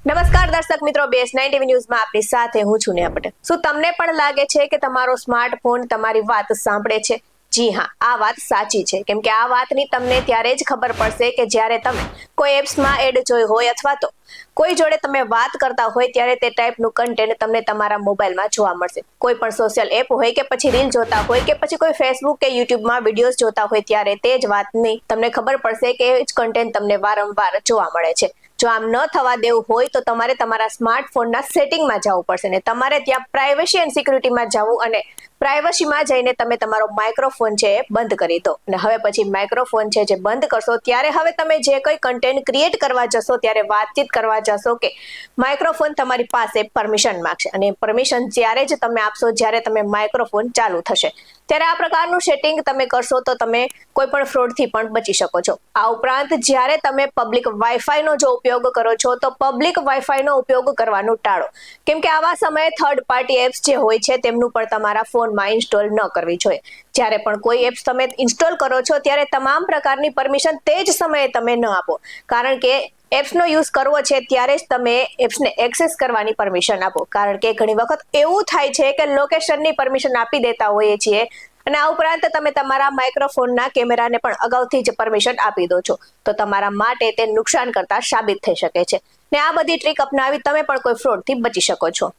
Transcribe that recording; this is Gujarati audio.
નમસ્કાર દર્શક મિત્રો, BS9 ટીવી ન્યૂઝમાં આપની સાથે હું છું નેહા પટેલ। શું તમને પણ લાગે છે કે તમારો સ્માર્ટફોન તમારી વાત સાંભળે છે? જી હા, આ વાત સાચી છે, કેમ કે આ વાતની તમને ત્યારે જ ખબર પડશે કે જ્યારે તમે કોઈ એપ્સમાં એડ જોઈ હોય અથવા તો કોઈ જોડે તમે વાત કરતા હોય ત્યારે તે ટાઈપનું કન્ટેન્ટ તમને તમારા મોબાઈલમાં જોવા મળશે। કોઈ પણ સોશિયલ એપ હોય કે પછી રીલ જોતા હોય કે પછી કોઈ ફેસબુક કે યુટ્યુબમાં વિડીયોઝ જોતા હોય ત્યારે તે જ વાતની તમને ખબર પડશે કે એ જ કન્ટેન્ટ તમને વારંવાર જોવા મળે છે। જો આમ ન થવા દેવું હોય તો તમારે તમારા સ્માર્ટફોનના સેટિંગમાં જવું પડશે ને તમારે ત્યાં પ્રાઇવસી એન્ડ સિક્યુરિટીમાં જવું અને પ્રાઇવસીમાં જઈને તમે તમારો માઇક્રોફોન છે એ બંધ કરી દો। અને હવે પછી માઇક્રોફોન છે જે બંધ કરશો ત્યારે હવે તમે જે કંઈ કન્ટેન્ટ ક્રિએટ કરવા જશો ત્યારે વાતચીત કરવા જશો કે માઇક્રોફોન તમારી પાસે પરમિશન માંગશે અને પરમિશન જ્યારે જ તમે આપશો જ્યારે તમે માઇક્રોફોન ચાલુ થશે ત્યારે આ પ્રકારનું સેટિંગ તમે કરશો તો તમે કોઈ પણ ફ્રોડથી પણ બચી શકો છો। આ ઉપરાંત જ્યારે તમે પબ્લિક વાઈફાઈનો જો ઉપયોગ કરો છો તો પબ્લિક વાઈફાઈનો ઉપયોગ કરવાનું ટાળો, કેમ કે આવા સમયે થર્ડ પાર્ટી એપ્સ જે હોય છે તેમનું પણ તમારા ફોનમાં ઇન્સ્ટોલ ન કરવી જોઈએ। જ્યારે પણ કોઈ એપ્સ તમે ઇન્સ્ટોલ કરો છો ત્યારે તમામ પ્રકારની પરમિશન તે જ સમયે તમે ન આપો, કારણ કે એપ્સનો યુઝ કરવો છે ત્યારે જ તમે એપ્સને એક્સેસ કરવાની પરમિશન આપો, કારણ કે ઘણી વખત એવું થાય છે કે લોકેશનની પરમિશન આપી દેતા હોઈએ છીએ અને આ ઉપરાંત તમે તમારા માઇક્રોફોનના કેમેરાને પણ અગાઉથી જ પરમિશન આપી દો છો, તો તમારા માટે તે નુકસાન કરતા સાબિત થઈ શકે છે ને આ બધી ટ્રીક અપનાવી તમે પણ કોઈ ફ્રોડથી બચી શકો છો।